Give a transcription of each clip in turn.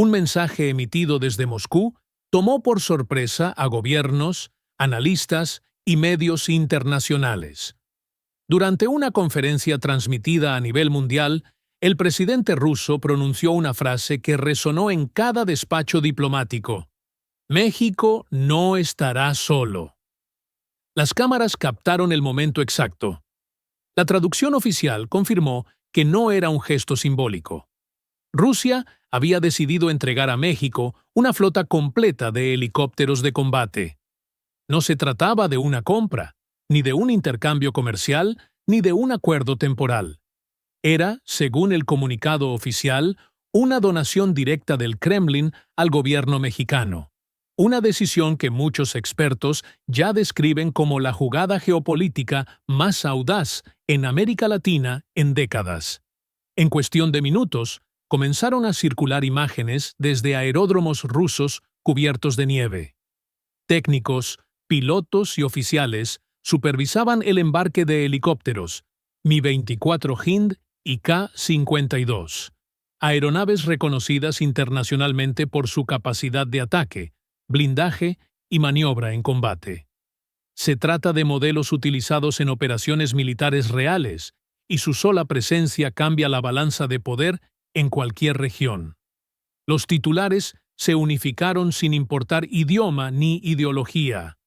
Un mensaje emitido desde Moscú tomó por sorpresa a gobiernos, analistas y medios internacionales. Durante una conferencia transmitida a nivel mundial, el presidente ruso pronunció una frase que resonó en cada despacho diplomático: «México no estará solo». Las cámaras captaron el momento exacto. La traducción oficial confirmó que no era un gesto simbólico. Rusia había decidido entregar a México una flota completa de helicópteros de combate. No se trataba de una compra, ni de un intercambio comercial, ni de un acuerdo temporal. Era, según el comunicado oficial, una donación directa del Kremlin al gobierno mexicano. Una decisión que muchos expertos ya describen como la jugada geopolítica más audaz en América Latina en décadas. En cuestión de minutos, comenzaron a circular imágenes desde aeródromos rusos cubiertos de nieve. Técnicos, pilotos y oficiales supervisaban el embarque de helicópteros Mi-24 Hind y Ka-52, aeronaves reconocidas internacionalmente por su capacidad de ataque, blindaje y maniobra en combate. Se trata de modelos utilizados en operaciones militares reales, y su sola presencia cambia la balanza de poder en cualquier región. Los titulares se unificaron sin importar idioma ni ideología.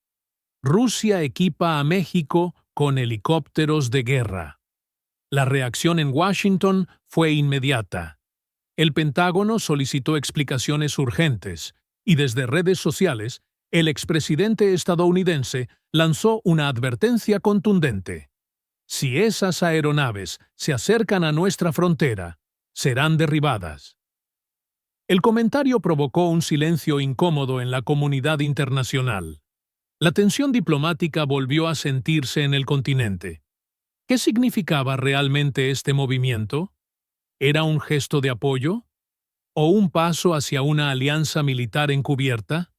Rusia equipa a México con helicópteros de guerra. La reacción en Washington fue inmediata. El Pentágono solicitó explicaciones urgentes, y desde redes sociales, el expresidente estadounidense lanzó una advertencia contundente. Si esas aeronaves se acercan a nuestra frontera, serán derribadas. El comentario provocó un silencio incómodo en la comunidad internacional. La tensión diplomática volvió a sentirse en el continente. ¿Qué significaba realmente este movimiento? ¿Era un gesto de apoyo? ¿O un paso hacia una alianza militar encubierta?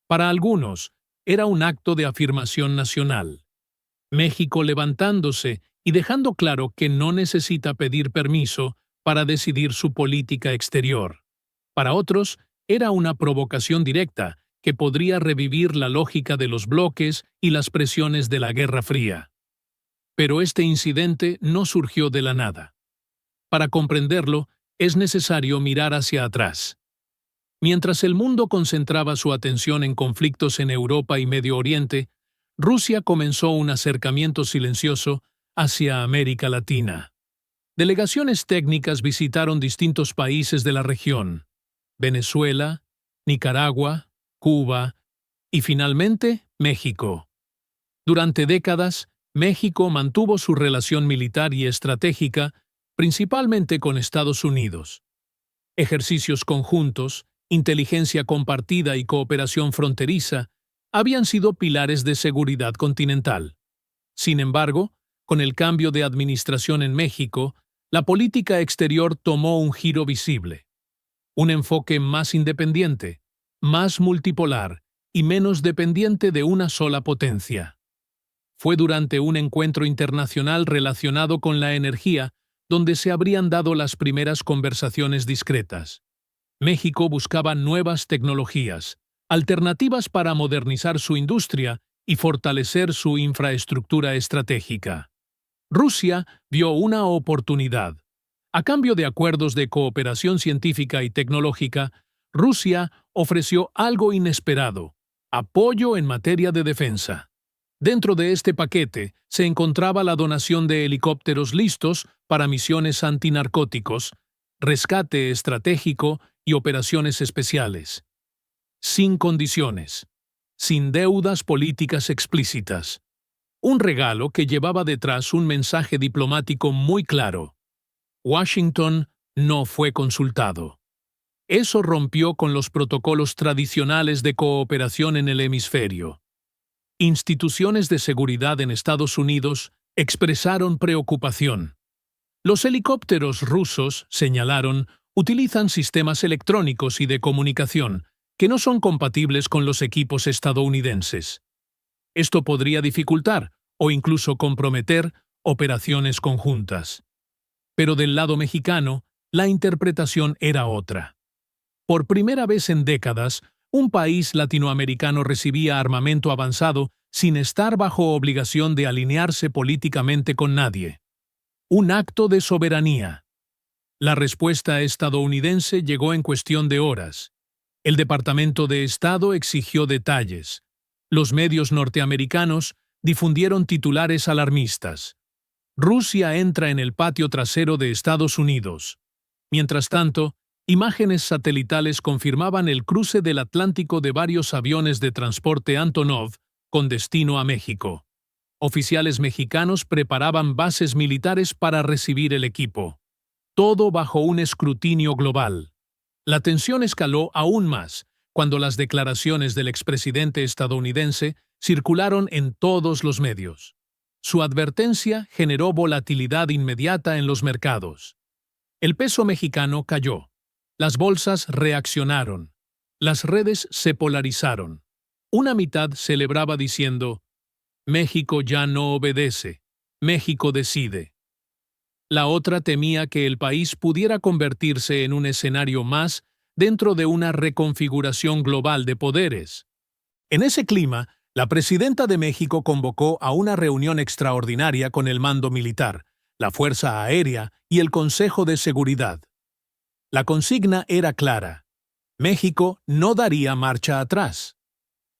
Para algunos, era un acto de afirmación nacional. México levantándose y dejando claro que no necesita pedir permiso para decidir su política exterior. Para otros, era una provocación directa que podría revivir la lógica de los bloques y las presiones de la Guerra Fría. Pero este incidente no surgió de la nada. Para comprenderlo, es necesario mirar hacia atrás. Mientras el mundo concentraba su atención en conflictos en Europa y Medio Oriente, Rusia comenzó un acercamiento silencioso hacia América Latina. Delegaciones técnicas visitaron distintos países de la región: Venezuela, Nicaragua, Cuba y finalmente México. Durante décadas, México mantuvo su relación militar y estratégica principalmente con Estados Unidos. Ejercicios conjuntos, inteligencia compartida y cooperación fronteriza habían sido pilares de seguridad continental. Sin embargo, con el cambio de administración en México, la política exterior tomó un giro visible. Un enfoque más independiente, más multipolar y menos dependiente de una sola potencia. Fue durante un encuentro internacional relacionado con la energía donde se habrían dado las primeras conversaciones discretas. México buscaba nuevas tecnologías, alternativas para modernizar su industria y fortalecer su infraestructura estratégica. Rusia vio una oportunidad. A cambio de acuerdos de cooperación científica y tecnológica, Rusia ofreció algo inesperado: apoyo en materia de defensa. Dentro de este paquete se encontraba la donación de helicópteros listos para misiones antinarcóticos, rescate estratégico y operaciones especiales. Sin condiciones, sin deudas políticas explícitas. Un regalo que llevaba detrás un mensaje diplomático muy claro. Washington no fue consultado. Eso rompió con los protocolos tradicionales de cooperación en el hemisferio. Instituciones de seguridad en Estados Unidos expresaron preocupación. Los helicópteros rusos, señalaron, utilizan sistemas electrónicos y de comunicación que no son compatibles con los equipos estadounidenses. Esto podría dificultar o incluso comprometer operaciones conjuntas. Pero del lado mexicano, la interpretación era otra. Por primera vez en décadas, un país latinoamericano recibía armamento avanzado sin estar bajo obligación de alinearse políticamente con nadie. Un acto de soberanía. La respuesta estadounidense llegó en cuestión de horas. El Departamento de Estado exigió detalles. Los medios norteamericanos difundieron titulares alarmistas. Rusia entra en el patio trasero de Estados Unidos. Mientras tanto, imágenes satelitales confirmaban el cruce del Atlántico de varios aviones de transporte Antonov con destino a México. Oficiales mexicanos preparaban bases militares para recibir el equipo. Todo bajo un escrutinio global. La tensión escaló aún más cuando las declaraciones del expresidente estadounidense circularon en todos los medios. Su advertencia generó volatilidad inmediata en los mercados. El peso mexicano cayó. Las bolsas reaccionaron. Las redes se polarizaron. Una mitad celebraba diciendo: México ya no obedece, México decide. La otra temía que el país pudiera convertirse en un escenario más dentro de una reconfiguración global de poderes. En ese clima, la presidenta de México convocó a una reunión extraordinaria con el mando militar, la Fuerza Aérea y el Consejo de Seguridad. La consigna era clara: México no daría marcha atrás.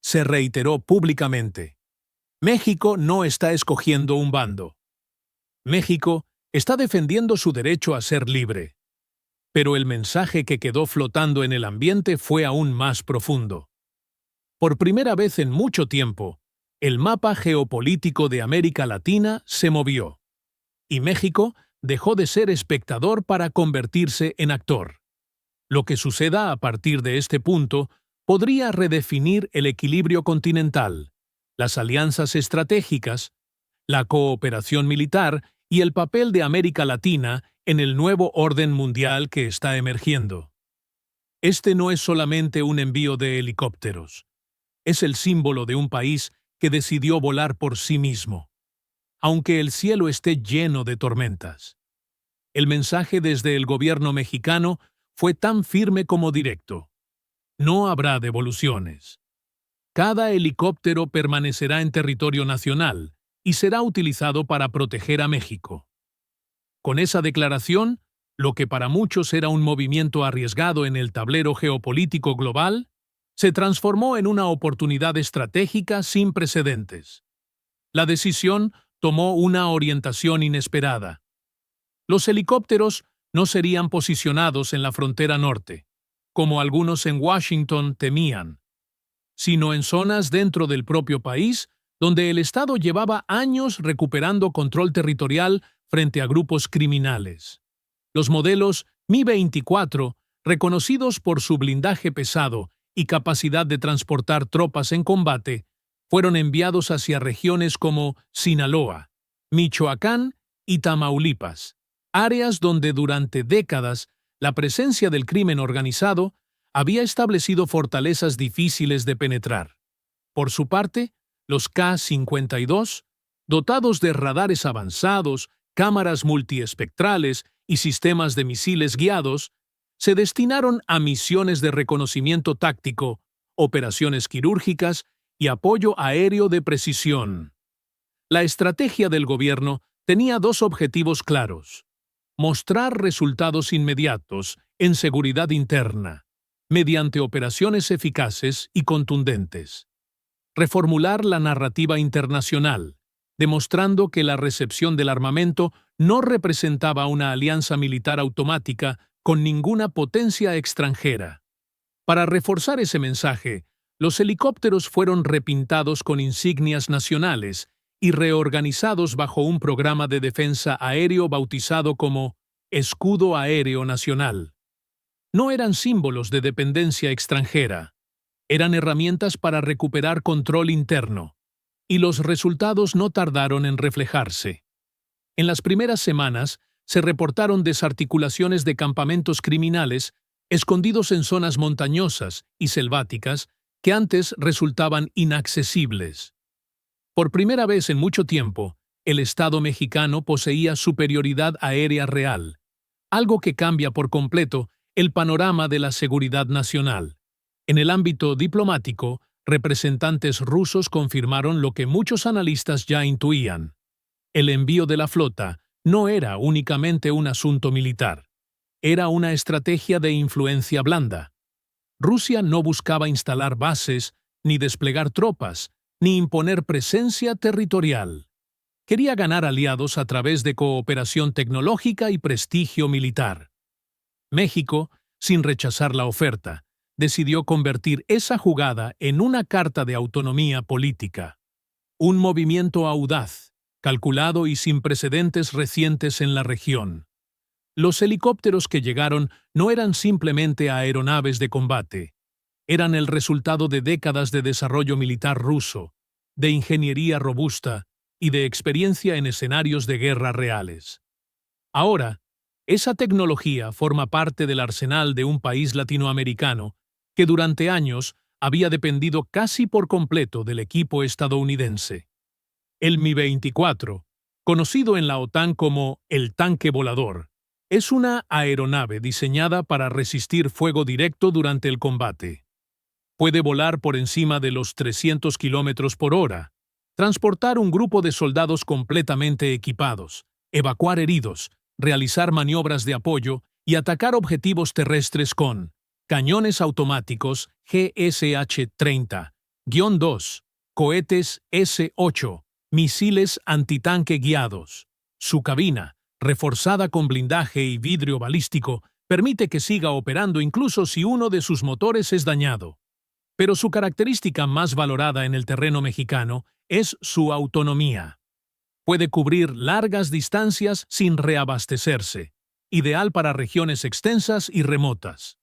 Se reiteró públicamente: México no está escogiendo un bando. México está defendiendo su derecho a ser libre. Pero el mensaje que quedó flotando en el ambiente fue aún más profundo. Por primera vez en mucho tiempo, el mapa geopolítico de América Latina se movió. Y México dejó de ser espectador para convertirse en actor. Lo que suceda a partir de este punto podría redefinir el equilibrio continental, las alianzas estratégicas, la cooperación militar y el papel de América Latina en el nuevo orden mundial que está emergiendo. Este no es solamente un envío de helicópteros. Es el símbolo de un país que decidió volar por sí mismo, aunque el cielo esté lleno de tormentas. El mensaje desde el gobierno mexicano fue tan firme como directo. No habrá devoluciones. Cada helicóptero permanecerá en territorio nacional y será utilizado para proteger a México. Con esa declaración, lo que para muchos era un movimiento arriesgado en el tablero geopolítico global, se transformó en una oportunidad estratégica sin precedentes. La decisión tomó una orientación inesperada. Los helicópteros no serían posicionados en la frontera norte, como algunos en Washington temían, sino en zonas dentro del propio país donde el Estado llevaba años recuperando control territorial frente a grupos criminales. Los modelos Mi-24, reconocidos por su blindaje pesado y capacidad de transportar tropas en combate, fueron enviados hacia regiones como Sinaloa, Michoacán y Tamaulipas, áreas donde durante décadas la presencia del crimen organizado había establecido fortalezas difíciles de penetrar. Por su parte, los K-52, dotados de radares avanzados, cámaras multiespectrales y sistemas de misiles guiados, se destinaron a misiones de reconocimiento táctico, operaciones quirúrgicas y apoyo aéreo de precisión. La estrategia del gobierno tenía dos objetivos claros: mostrar resultados inmediatos en seguridad interna, mediante operaciones eficaces y contundentes. Reformular la narrativa internacional, demostrando que la recepción del armamento no representaba una alianza militar automática con ninguna potencia extranjera. Para reforzar ese mensaje, los helicópteros fueron repintados con insignias nacionales y reorganizados bajo un programa de defensa aéreo bautizado como Escudo Aéreo Nacional. No eran símbolos de dependencia extranjera, eran herramientas para recuperar control interno, y los resultados no tardaron en reflejarse. En las primeras semanas se reportaron desarticulaciones de campamentos criminales escondidos en zonas montañosas y selváticas que antes resultaban inaccesibles. Por primera vez en mucho tiempo, el Estado mexicano poseía superioridad aérea real, algo que cambia por completo el panorama de la seguridad nacional. En el ámbito diplomático, representantes rusos confirmaron lo que muchos analistas ya intuían. El envío de la flota no era únicamente un asunto militar. Era una estrategia de influencia blanda. Rusia no buscaba instalar bases, ni desplegar tropas, ni imponer presencia territorial. Quería ganar aliados a través de cooperación tecnológica y prestigio militar. México, sin rechazar la oferta, decidió convertir esa jugada en una carta de autonomía política. Un movimiento audaz, calculado y sin precedentes recientes en la región. Los helicópteros que llegaron no eran simplemente aeronaves de combate. Eran el resultado de décadas de desarrollo militar ruso, de ingeniería robusta y de experiencia en escenarios de guerra reales. Ahora, esa tecnología forma parte del arsenal de un país latinoamericano que durante años había dependido casi por completo del equipo estadounidense. El Mi-24, conocido en la OTAN como el tanque volador, es una aeronave diseñada para resistir fuego directo durante el combate. Puede volar por encima de los 300 kilómetros por hora, transportar un grupo de soldados completamente equipados, evacuar heridos, realizar maniobras de apoyo y atacar objetivos terrestres con cañones automáticos GSH-30-2, cohetes S-8, misiles antitanque guiados. Su cabina, reforzada con blindaje y vidrio balístico, permite que siga operando incluso si uno de sus motores es dañado. Pero su característica más valorada en el terreno mexicano es su autonomía. Puede cubrir largas distancias sin reabastecerse, ideal para regiones extensas y remotas.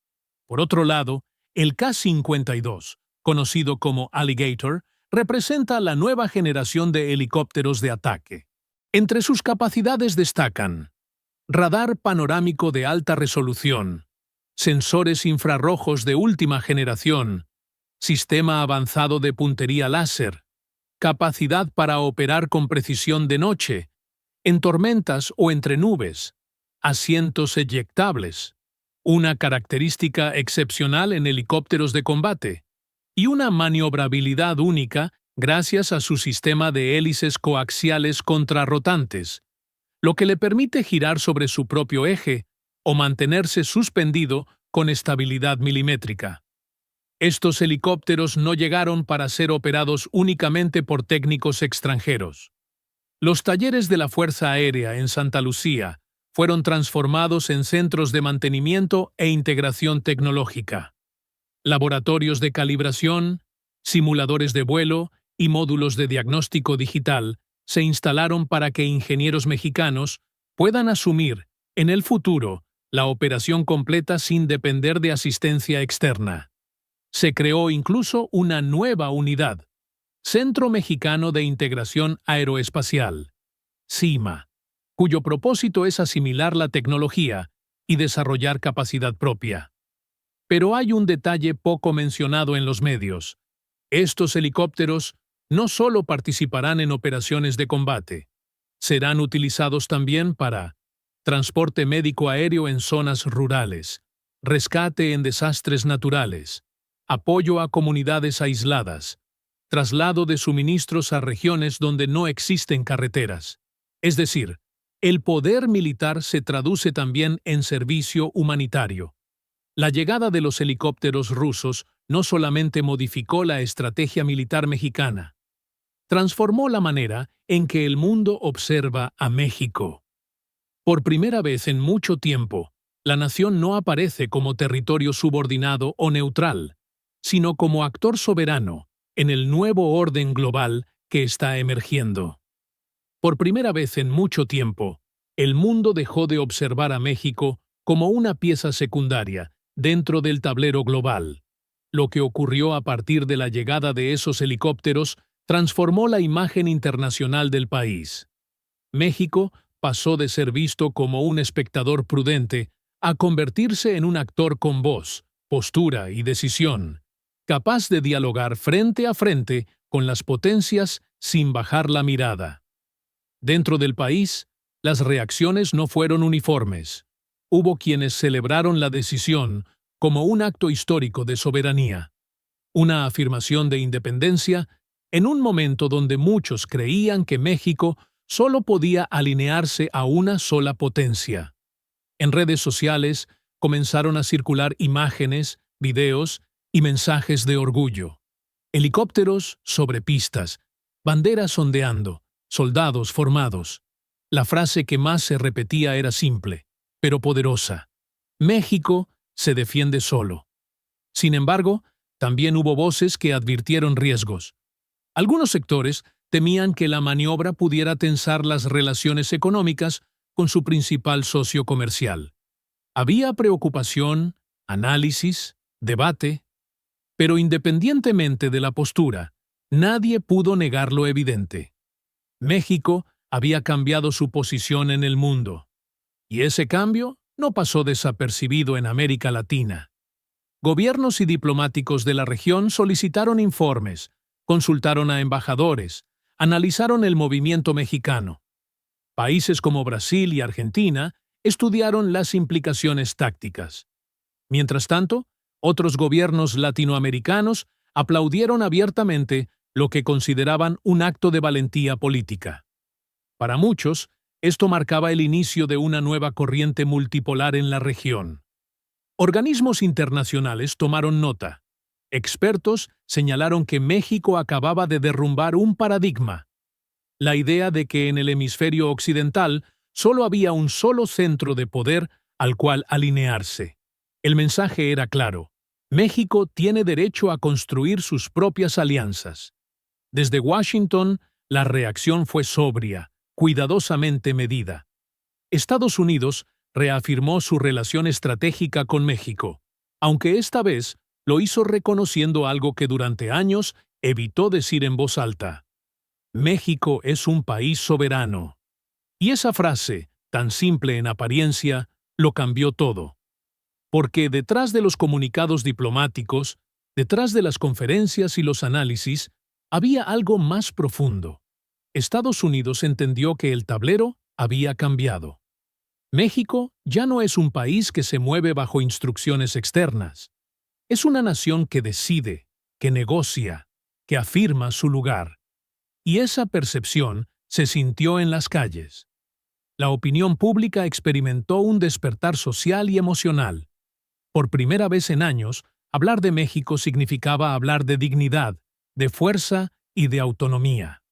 Por otro lado, el K-52, conocido como Alligator, representa la nueva generación de helicópteros de ataque. Entre sus capacidades destacan radar panorámico de alta resolución, sensores infrarrojos de última generación, sistema avanzado de puntería láser, capacidad para operar con precisión de noche, en tormentas o entre nubes, asientos eyectables, una característica excepcional en helicópteros de combate, y una maniobrabilidad única gracias a su sistema de hélices coaxiales contrarrotantes, lo que le permite girar sobre su propio eje o mantenerse suspendido con estabilidad milimétrica. Estos helicópteros no llegaron para ser operados únicamente por técnicos extranjeros. Los talleres de la Fuerza Aérea en Santa Lucía fueron transformados en centros de mantenimiento e integración tecnológica. Laboratorios de calibración, simuladores de vuelo y módulos de diagnóstico digital se instalaron para que ingenieros mexicanos puedan asumir, en el futuro, la operación completa sin depender de asistencia externa. Se creó incluso una nueva unidad, Centro Mexicano de Integración Aeroespacial, CIMA, cuyo propósito es asimilar la tecnología y desarrollar capacidad propia. Pero hay un detalle poco mencionado en los medios. Estos helicópteros no solo participarán en operaciones de combate, serán utilizados también para transporte médico aéreo en zonas rurales, rescate en desastres naturales, apoyo a comunidades aisladas, traslado de suministros a regiones donde no existen carreteras. Es decir, el poder militar se traduce también en servicio humanitario. La llegada de los helicópteros rusos no solamente modificó la estrategia militar mexicana, transformó la manera en que el mundo observa a México. Por primera vez en mucho tiempo, la nación no aparece como territorio subordinado o neutral, sino como actor soberano en el nuevo orden global que está emergiendo. Por primera vez en mucho tiempo, el mundo dejó de observar a México como una pieza secundaria dentro del tablero global. Lo que ocurrió a partir de la llegada de esos helicópteros transformó la imagen internacional del país. México pasó de ser visto como un espectador prudente a convertirse en un actor con voz, postura y decisión, capaz de dialogar frente a frente con las potencias sin bajar la mirada. Dentro del país, las reacciones no fueron uniformes. hubo quienes celebraron la decisión como un acto histórico de soberanía, una afirmación de independencia en un momento donde muchos creían que México solo podía alinearse a una sola potencia. En redes sociales comenzaron a circular imágenes, videos y mensajes de orgullo. Helicópteros sobre pistas, banderas ondeando, soldados formados. La frase que más se repetía era simple, pero poderosa: México se defiende solo. Sin embargo, también hubo voces que advirtieron riesgos. Algunos sectores temían que la maniobra pudiera tensar las relaciones económicas con su principal socio comercial. Había preocupación, análisis, debate, pero independientemente de la postura, nadie pudo negar lo evidente. México había cambiado su posición en el mundo, y ese cambio no pasó desapercibido en América Latina. Gobiernos y diplomáticos de la región solicitaron informes, consultaron a embajadores, analizaron el movimiento mexicano. Países como Brasil y Argentina estudiaron las implicaciones tácticas. Mientras tanto, otros gobiernos latinoamericanos aplaudieron abiertamente lo que consideraban un acto de valentía política. Para muchos, esto marcaba el inicio de una nueva corriente multipolar en la región. Organismos internacionales tomaron nota. Expertos señalaron que México acababa de derrumbar un paradigma: la idea de que en el hemisferio occidental solo había un solo centro de poder al cual alinearse. El mensaje era claro: México tiene derecho a construir sus propias alianzas. Desde Washington, la reacción fue sobria, cuidadosamente medida. Estados Unidos reafirmó su relación estratégica con México, aunque esta vez lo hizo reconociendo algo que durante años evitó decir en voz alta: México es un país soberano. Y esa frase, tan simple en apariencia, lo cambió todo. Porque detrás de los comunicados diplomáticos, detrás de las conferencias y los análisis, había algo más profundo. Estados Unidos entendió que el tablero había cambiado. México ya no es un país que se mueve bajo instrucciones externas. Es una nación que decide, que negocia, que afirma su lugar. Y esa percepción se sintió en las calles. La opinión pública experimentó un despertar social y emocional. Por primera vez en años, hablar de México significaba hablar de dignidad, de fuerza y de autonomía.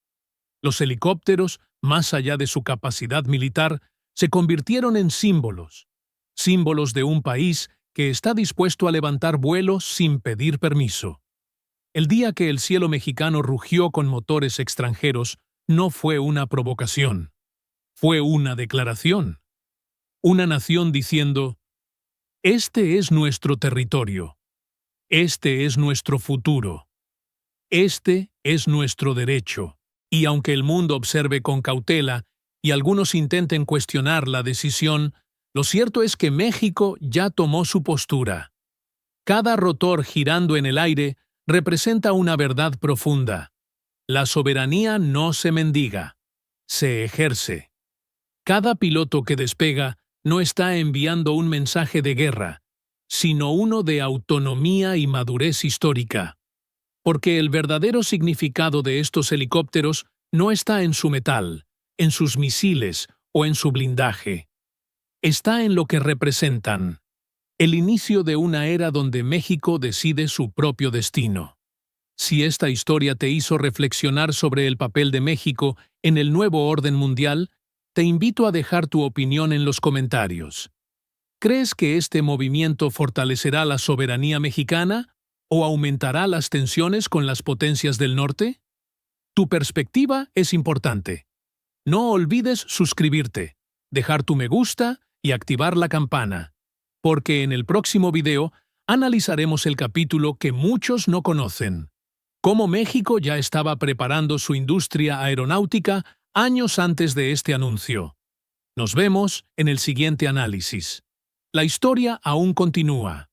Los helicópteros, más allá de su capacidad militar, se convirtieron en símbolos. Símbolos de un país que está dispuesto a levantar vuelo sin pedir permiso. El día que el cielo mexicano rugió con motores extranjeros no fue una provocación. Fue una declaración. Una nación diciendo: este es nuestro territorio. Este es nuestro futuro. Este es nuestro derecho. Y aunque el mundo observe con cautela y algunos intenten cuestionar la decisión, lo cierto es que México ya tomó su postura. Cada rotor girando en el aire representa una verdad profunda. La soberanía no se mendiga, se ejerce. Cada piloto que despega no está enviando un mensaje de guerra, sino uno de autonomía y madurez histórica. Porque el verdadero significado de estos helicópteros no está en su metal, en sus misiles o en su blindaje. Está en lo que representan: el inicio de una era donde México decide su propio destino. Si esta historia te hizo reflexionar sobre el papel de México en el nuevo orden mundial, te invito a dejar tu opinión en los comentarios. ¿Crees que este movimiento fortalecerá la soberanía mexicana o aumentará las tensiones con las potencias del norte? Tu perspectiva es importante. No olvides suscribirte, dejar tu me gusta y activar la campana, porque en el próximo video analizaremos el capítulo que muchos no conocen: cómo México ya estaba preparando su industria aeronáutica años antes de este anuncio. Nos vemos en el siguiente análisis. La historia aún continúa.